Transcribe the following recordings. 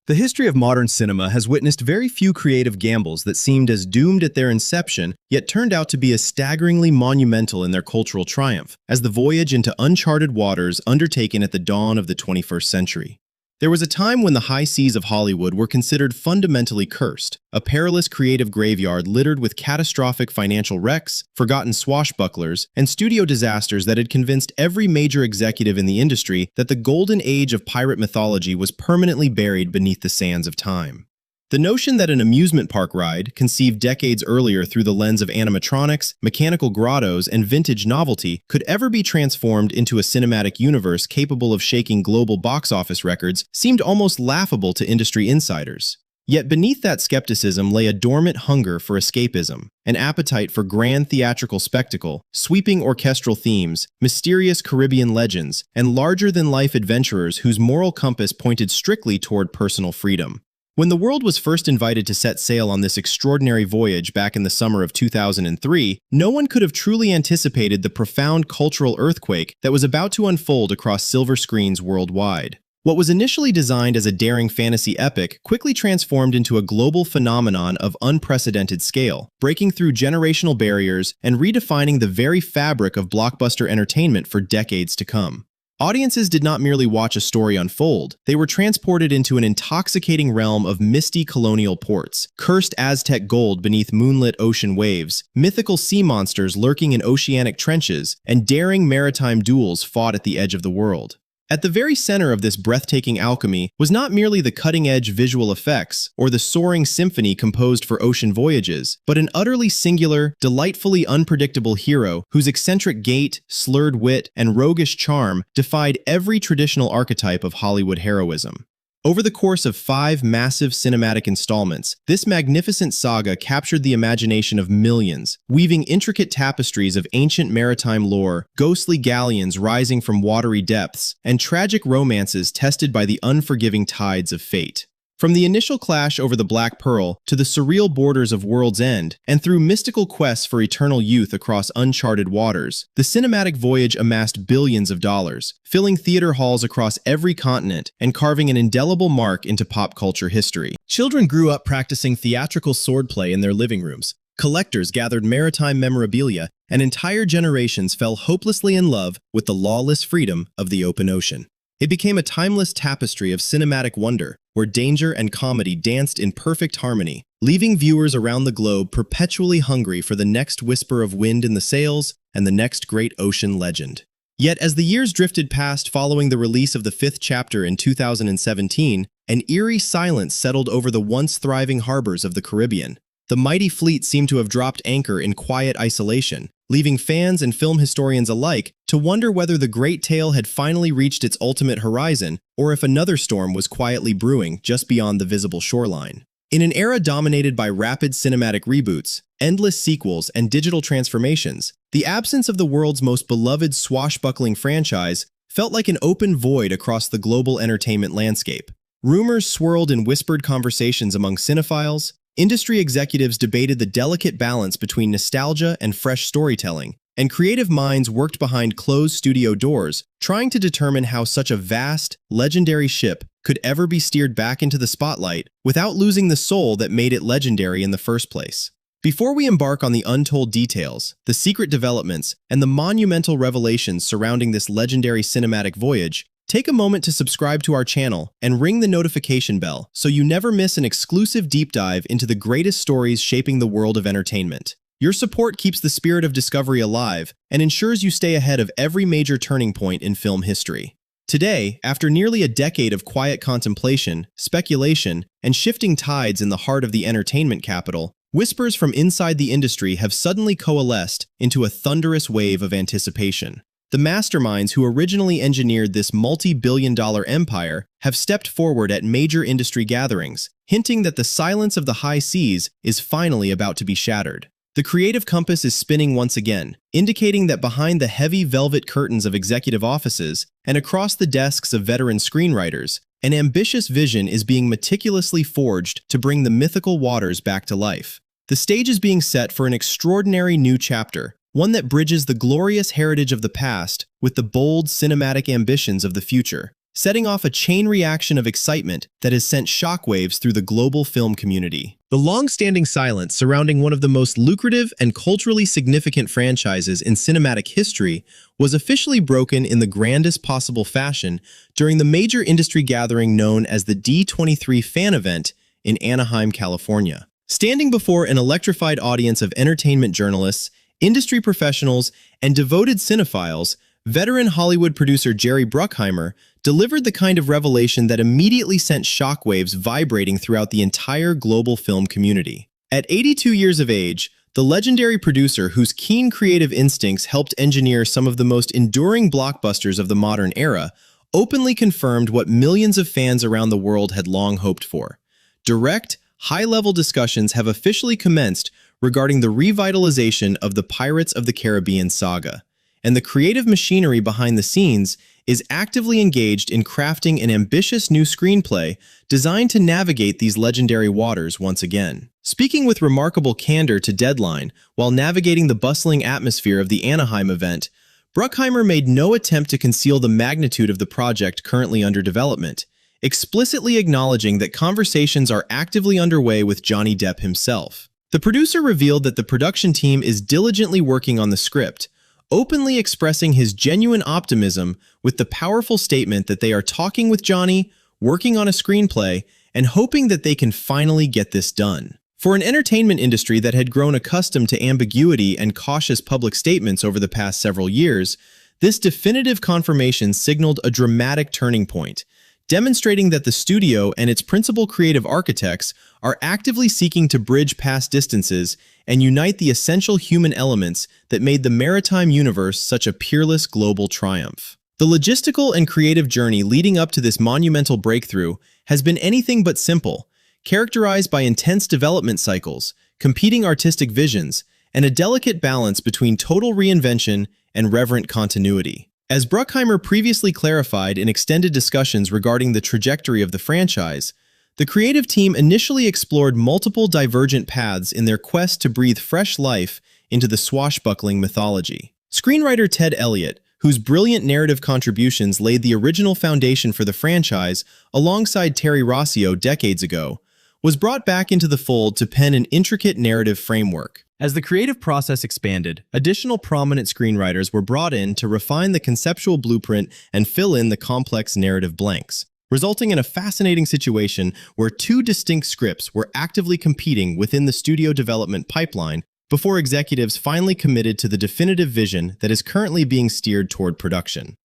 The history of modern cinema has witnessed very few creative gambles that seemed as doomed at their inception, yet turned out to be as staggeringly monumental in their cultural triumph, as the voyage into uncharted waters undertaken at the dawn of the 21st century. There was a time when the high seas of Hollywood were considered fundamentally cursed, a perilous creative graveyard littered with catastrophic financial wrecks, forgotten swashbucklers, and studio disasters that had convinced every major executive in the industry that the golden age of pirate mythology was permanently buried beneath the sands of time. The notion that an amusement park ride, conceived decades earlier through the lens of animatronics, mechanical grottos, and vintage novelty, could ever be transformed into a cinematic universe capable of shaking global box office records seemed almost laughable to industry insiders. Yet beneath that skepticism lay a dormant hunger for escapism, an appetite for grand theatrical spectacle, sweeping orchestral themes, mysterious Caribbean legends, and larger-than-life adventurers whose moral compass pointed strictly toward personal freedom. When the world was first invited to set sail on this extraordinary voyage back in the summer of 2003, no one could have truly anticipated the profound cultural earthquake that was about to unfold across silver screens worldwide. What was initially designed as a daring fantasy epic quickly transformed into a global phenomenon of unprecedented scale, breaking through generational barriers and redefining the very fabric of blockbuster entertainment for decades to come. Audiences did not merely watch a story unfold, they were transported into an intoxicating realm of misty colonial ports, cursed Aztec gold beneath moonlit ocean waves, mythical sea monsters lurking in oceanic trenches, and daring maritime duels fought at the edge of the world. At the very center of this breathtaking alchemy was not merely the cutting-edge visual effects or the soaring symphony composed for ocean voyages, but an utterly singular, delightfully unpredictable hero whose eccentric gait, slurred wit, and roguish charm defied every traditional archetype of Hollywood heroism. Over the course of 5 massive cinematic installments, this magnificent saga captured the imagination of millions, weaving intricate tapestries of ancient maritime lore, ghostly galleons rising from watery depths, and tragic romances tested by the unforgiving tides of fate. From the initial clash over the Black Pearl to the surreal borders of World's End, and through mystical quests for eternal youth across uncharted waters, the cinematic voyage amassed billions of dollars, filling theater halls across every continent and carving an indelible mark into pop culture history. Children grew up practicing theatrical swordplay in their living rooms. Collectors gathered maritime memorabilia, and entire generations fell hopelessly in love with the lawless freedom of the open ocean. It became a timeless tapestry of cinematic wonder, where danger and comedy danced in perfect harmony, leaving viewers around the globe perpetually hungry for the next whisper of wind in the sails and the next great ocean legend. Yet as the years drifted past following the release of the 5th chapter in 2017, an eerie silence settled over the once thriving harbors of the Caribbean. The mighty fleet seemed to have dropped anchor in quiet isolation, leaving fans and film historians alike to wonder whether the great tale had finally reached its ultimate horizon or if another storm was quietly brewing just beyond the visible shoreline. In an era dominated by rapid cinematic reboots, endless sequels, and digital transformations, the absence of the world's most beloved swashbuckling franchise felt like an open void across the global entertainment landscape. Rumors swirled in whispered conversations among cinephiles. Industry executives debated the delicate balance between nostalgia and fresh storytelling, and creative minds worked behind closed studio doors, trying to determine how such a vast, legendary ship could ever be steered back into the spotlight without losing the soul that made it legendary in the first place. Before we embark on the untold details, the secret developments, and the monumental revelations surrounding this legendary cinematic voyage, take a moment to subscribe to our channel and ring the notification bell so you never miss an exclusive deep dive into the greatest stories shaping the world of entertainment. Your support keeps the spirit of discovery alive and ensures you stay ahead of every major turning point in film history. Today, after nearly a decade of quiet contemplation, speculation, and shifting tides in the heart of the entertainment capital, whispers from inside the industry have suddenly coalesced into a thunderous wave of anticipation. The masterminds who originally engineered this multi-billion-dollar empire have stepped forward at major industry gatherings, hinting that the silence of the high seas is finally about to be shattered. The creative compass is spinning once again, indicating that behind the heavy velvet curtains of executive offices and across the desks of veteran screenwriters, an ambitious vision is being meticulously forged to bring the mythical waters back to life. The stage is being set for an extraordinary new chapter, one that bridges the glorious heritage of the past with the bold cinematic ambitions of the future. setting off a chain reaction of excitement that has sent shockwaves through the global film community. The long-standing silence surrounding one of the most lucrative and culturally significant franchises in cinematic history was officially broken in the grandest possible fashion during the major industry gathering known as the D23 Fan Event in Anaheim, California. Standing before an electrified audience of entertainment journalists, industry professionals, and devoted cinephiles, veteran Hollywood producer Jerry Bruckheimer delivered the kind of revelation that immediately sent shockwaves vibrating throughout the entire global film community. At 82 years of age, the legendary producer, whose keen creative instincts helped engineer some of the most enduring blockbusters of the modern era, openly confirmed what millions of fans around the world had long hoped for. Direct, high-level discussions have officially commenced regarding the revitalization of the Pirates of the Caribbean saga, and the creative machinery behind the scenes is actively engaged in crafting an ambitious new screenplay designed to navigate these legendary waters once again. Speaking with remarkable candor to Deadline while navigating the bustling atmosphere of the Anaheim event, Bruckheimer made no attempt to conceal the magnitude of the project currently under development, explicitly acknowledging that conversations are actively underway with Johnny Depp himself. The producer revealed that the production team is diligently working on the script, openly expressing his genuine optimism with the powerful statement that they are talking with Johnny, working on a screenplay, and hoping that they can finally get this done. For an entertainment industry that had grown accustomed to ambiguity and cautious public statements over the past several years, this definitive confirmation signaled a dramatic turning point, demonstrating that the studio and its principal creative architects are actively seeking to bridge past distances and unite the essential human elements that made the maritime universe such a peerless global triumph. The logistical and creative journey leading up to this monumental breakthrough has been anything but simple, characterized by intense development cycles, competing artistic visions, and a delicate balance between total reinvention and reverent continuity. As Bruckheimer previously clarified in extended discussions regarding the trajectory of the franchise, the creative team initially explored multiple divergent paths in their quest to breathe fresh life into the swashbuckling mythology. Screenwriter Ted Elliott, whose brilliant narrative contributions laid the original foundation for the franchise alongside Terry Rossio decades ago, was brought back into the fold to pen an intricate narrative framework. As the creative process expanded, additional prominent screenwriters were brought in to refine the conceptual blueprint and fill in the complex narrative blanks, resulting in a fascinating situation where two distinct scripts were actively competing within the studio development pipeline before executives finally committed to the definitive vision that is currently being steered toward production.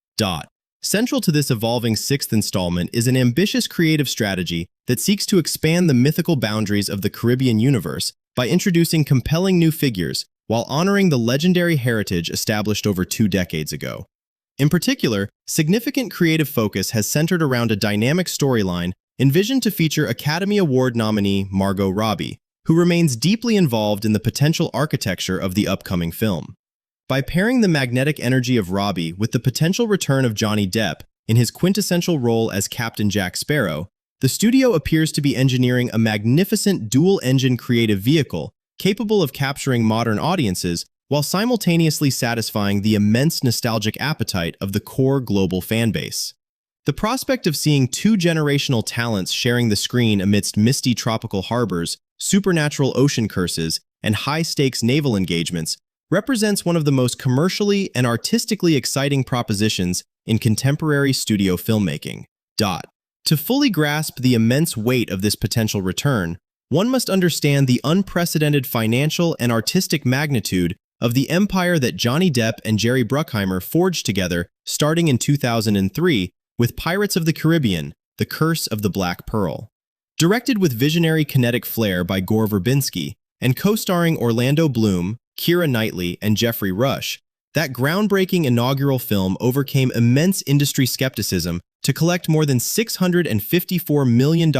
Central to this evolving sixth installment is an ambitious creative strategy that seeks to expand the mythical boundaries of the Caribbean universe by introducing compelling new figures while honoring the legendary heritage established over 2 decades ago. In particular, significant creative focus has centered around a dynamic storyline envisioned to feature Academy Award nominee Margot Robbie, who remains deeply involved in the potential architecture of the upcoming film. By pairing the magnetic energy of Robbie with the potential return of Johnny Depp in his quintessential role as Captain Jack Sparrow, the studio appears to be engineering a magnificent dual-engine creative vehicle capable of capturing modern audiences while simultaneously satisfying the immense nostalgic appetite of the core global fanbase. The prospect of seeing two generational talents sharing the screen amidst misty tropical harbors, supernatural ocean curses, and high-stakes naval engagements represents one of the most commercially and artistically exciting propositions in contemporary studio filmmaking. To fully grasp the immense weight of this potential return, one must understand the unprecedented financial and artistic magnitude of the empire that Johnny Depp and Jerry Bruckheimer forged together starting in 2003 with Pirates of the Caribbean, The Curse of the Black Pearl. Directed with visionary kinetic flair by Gore Verbinski and co-starring Orlando Bloom, Keira Knightley, and Jeffrey Rush, that groundbreaking inaugural film overcame immense industry skepticism to collect more than $654 million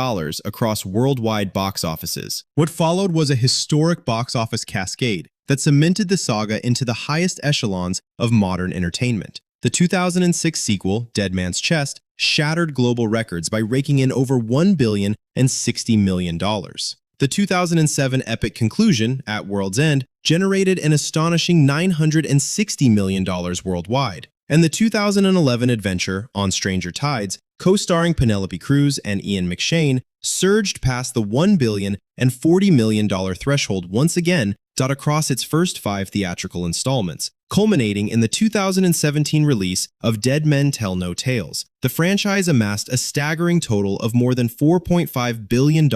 across worldwide box offices. What followed was a historic box office cascade that cemented the saga into the highest echelons of modern entertainment. The 2006 sequel, Dead Man's Chest, shattered global records by raking in over $1,060 million. The 2007 epic conclusion, At World's End, generated an astonishing $960 million worldwide, and the 2011 adventure, On Stranger Tides, co-starring Penelope Cruz and Ian McShane, surged past the $1 billion and $40 million threshold once again, across its first 5 theatrical installments, culminating in the 2017 release of Dead Men Tell No Tales. The franchise amassed a staggering total of more than $4.5 billion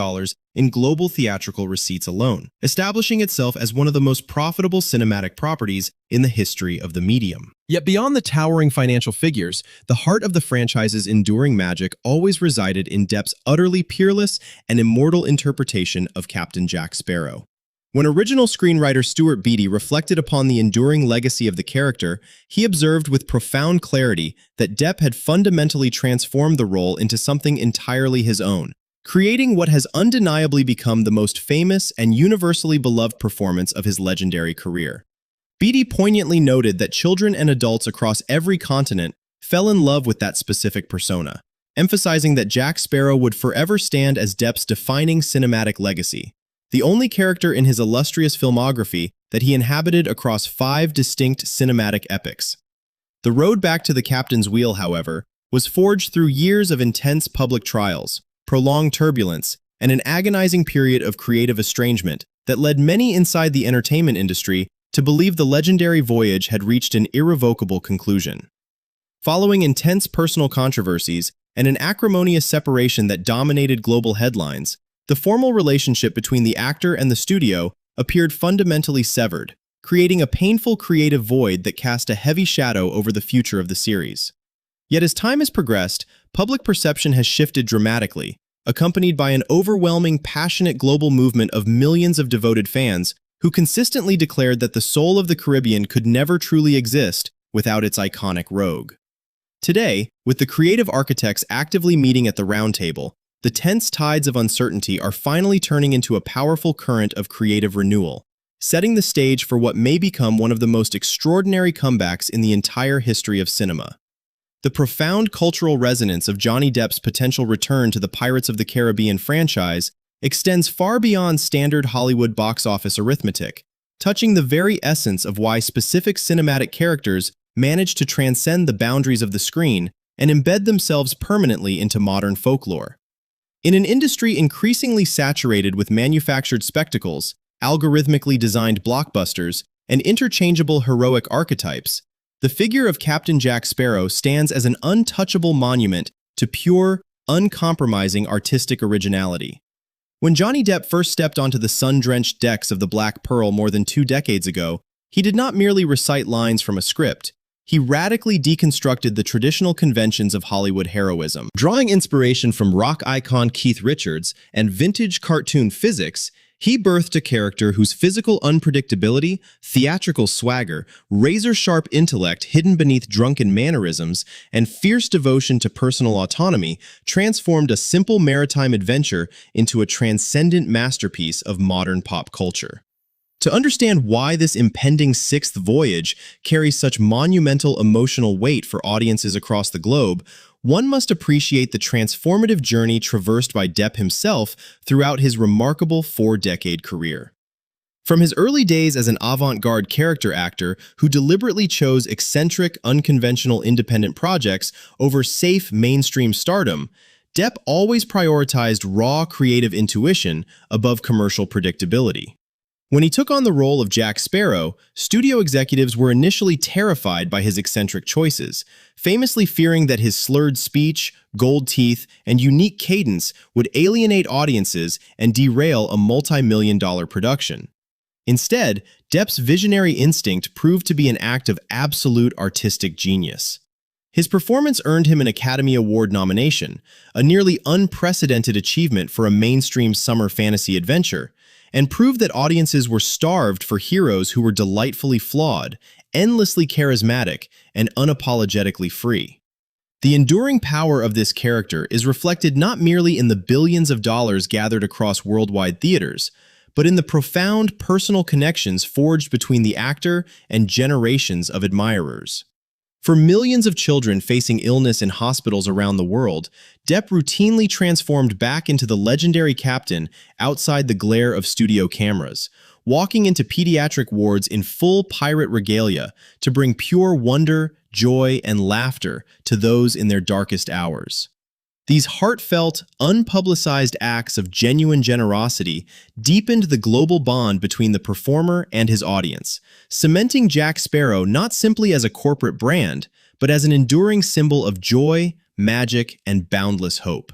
in global theatrical receipts alone, establishing itself as one of the most profitable cinematic properties in the history of the medium. Yet beyond the towering financial figures, the heart of the franchise's enduring magic always resided in Depp's utterly peerless and immortal interpretation of Captain Jack Sparrow. When original screenwriter Stuart Beattie reflected upon the enduring legacy of the character, he observed with profound clarity that Depp had fundamentally transformed the role into something entirely his own, creating what has undeniably become the most famous and universally beloved performance of his legendary career. Beattie poignantly noted that children and adults across every continent fell in love with that specific persona, emphasizing that Jack Sparrow would forever stand as Depp's defining cinematic legacy, the only character in his illustrious filmography that he inhabited across 5 distinct cinematic epics. The road back to the captain's wheel, however, was forged through years of intense public trials, prolonged turbulence, and an agonizing period of creative estrangement that led many inside the entertainment industry to believe the legendary voyage had reached an irrevocable conclusion. Following intense personal controversies and an acrimonious separation that dominated global headlines, the formal relationship between the actor and the studio appeared fundamentally severed, creating a painful creative void that cast a heavy shadow over the future of the series. Yet as time has progressed, public perception has shifted dramatically, accompanied by an overwhelming, passionate global movement of millions of devoted fans who consistently declared that the soul of the Caribbean could never truly exist without its iconic rogue. Today, with the creative architects actively meeting at the round table, the tense tides of uncertainty are finally turning into a powerful current of creative renewal, setting the stage for what may become one of the most extraordinary comebacks in the entire history of cinema. The profound cultural resonance of Johnny Depp's potential return to the Pirates of the Caribbean franchise extends far beyond standard Hollywood box office arithmetic, touching the very essence of why specific cinematic characters manage to transcend the boundaries of the screen and embed themselves permanently into modern folklore. In an industry increasingly saturated with manufactured spectacles, algorithmically designed blockbusters, and interchangeable heroic archetypes, the figure of Captain Jack Sparrow stands as an untouchable monument to pure, uncompromising artistic originality. When Johnny Depp first stepped onto the sun-drenched decks of the Black Pearl more than 2 decades ago, he did not merely recite lines from a script. He radically deconstructed the traditional conventions of Hollywood heroism. Drawing inspiration from rock icon Keith Richards and vintage cartoon physics, he birthed a character whose physical unpredictability, theatrical swagger, razor-sharp intellect hidden beneath drunken mannerisms, and fierce devotion to personal autonomy transformed a simple maritime adventure into a transcendent masterpiece of modern pop culture. To understand why this impending 6th voyage carries such monumental emotional weight for audiences across the globe, one must appreciate the transformative journey traversed by Depp himself throughout his remarkable 4-decade career. From his early days as an avant-garde character actor who deliberately chose eccentric, unconventional independent projects over safe mainstream stardom, Depp always prioritized raw creative intuition above commercial predictability. When he took on the role of Jack Sparrow, studio executives were initially terrified by his eccentric choices, famously fearing that his slurred speech, gold teeth, and unique cadence would alienate audiences and derail a multi-million-dollar production. Instead, Depp's visionary instinct proved to be an act of absolute artistic genius. His performance earned him an Academy Award nomination, a nearly unprecedented achievement for a mainstream summer fantasy adventure, and proved that audiences were starved for heroes who were delightfully flawed, endlessly charismatic, and unapologetically free. The enduring power of this character is reflected not merely in the billions of dollars gathered across worldwide theaters, but in the profound personal connections forged between the actor and generations of admirers. For millions of children facing illness in hospitals around the world, Depp routinely transformed back into the legendary captain outside the glare of studio cameras, walking into pediatric wards in full pirate regalia to bring pure wonder, joy, and laughter to those in their darkest hours. These heartfelt, unpublicized acts of genuine generosity deepened the global bond between the performer and his audience, cementing Jack Sparrow not simply as a corporate brand, but as an enduring symbol of joy, magic, and boundless hope.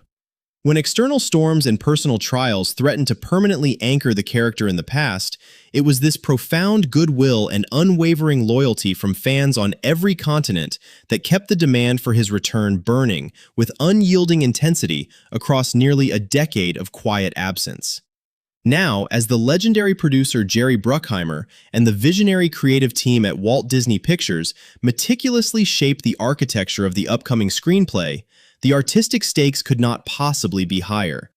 When external storms and personal trials threatened to permanently anchor the character in the past, it was this profound goodwill and unwavering loyalty from fans on every continent that kept the demand for his return burning with unyielding intensity across nearly a decade of quiet absence. Now, as the legendary producer Jerry Bruckheimer and the visionary creative team at Walt Disney Pictures meticulously shaped the architecture of the upcoming screenplay, the artistic stakes could not possibly be higher.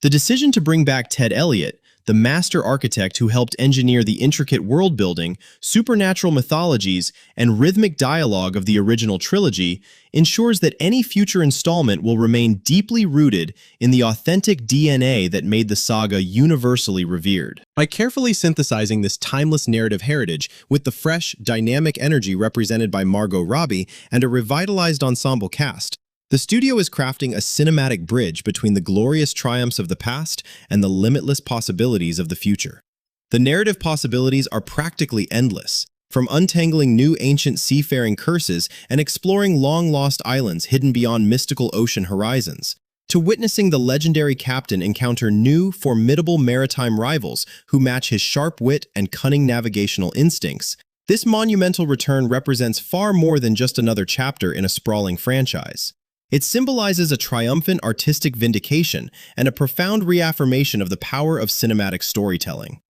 The decision to bring back Ted Elliott, the master architect who helped engineer the intricate world-building, supernatural mythologies, and rhythmic dialogue of the original trilogy, ensures that any future installment will remain deeply rooted in the authentic DNA that made the saga universally revered. By carefully synthesizing this timeless narrative heritage with the fresh, dynamic energy represented by Margot Robbie and a revitalized ensemble cast, the studio is crafting a cinematic bridge between the glorious triumphs of the past and the limitless possibilities of the future. The narrative possibilities are practically endless, from untangling new ancient seafaring curses and exploring long-lost islands hidden beyond mystical ocean horizons, to witnessing the legendary captain encounter new, formidable maritime rivals who match his sharp wit and cunning navigational instincts. This monumental return represents far more than just another chapter in a sprawling franchise. It symbolizes a triumphant artistic vindication and a profound reaffirmation of the power of cinematic storytelling.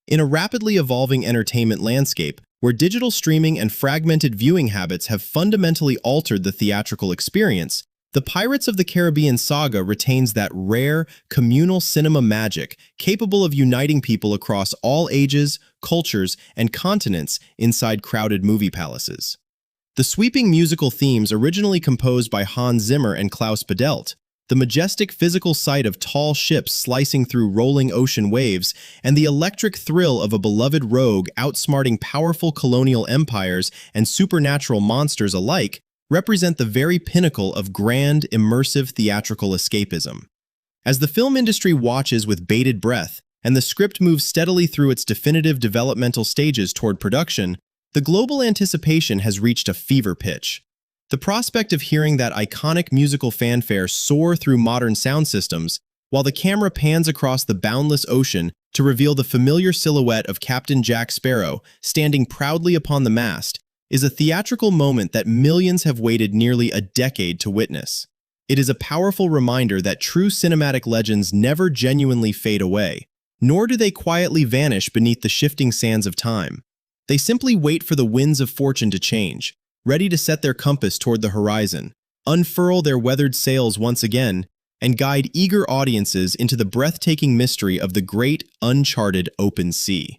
In a rapidly evolving entertainment landscape, where digital streaming and fragmented viewing habits have fundamentally altered the theatrical experience, the Pirates of the Caribbean saga retains that rare, communal cinema magic capable of uniting people across all ages, cultures, and continents inside crowded movie palaces. The sweeping musical themes originally composed by Hans Zimmer and Klaus Badelt, the majestic physical sight of tall ships slicing through rolling ocean waves, and the electric thrill of a beloved rogue outsmarting powerful colonial empires and supernatural monsters alike represent the very pinnacle of grand, immersive theatrical escapism. As the film industry watches with bated breath, and the script moves steadily through its definitive developmental stages toward production, the global anticipation has reached a fever pitch. The prospect of hearing that iconic musical fanfare soar through modern sound systems, while the camera pans across the boundless ocean to reveal the familiar silhouette of Captain Jack Sparrow standing proudly upon the mast, is a theatrical moment that millions have waited nearly a decade to witness. It is a powerful reminder that true cinematic legends never genuinely fade away, nor do they quietly vanish beneath the shifting sands of time. They simply wait for the winds of fortune to change, ready to set their compass toward the horizon, unfurl their weathered sails once again, and guide eager audiences into the breathtaking mystery of the great, uncharted open sea.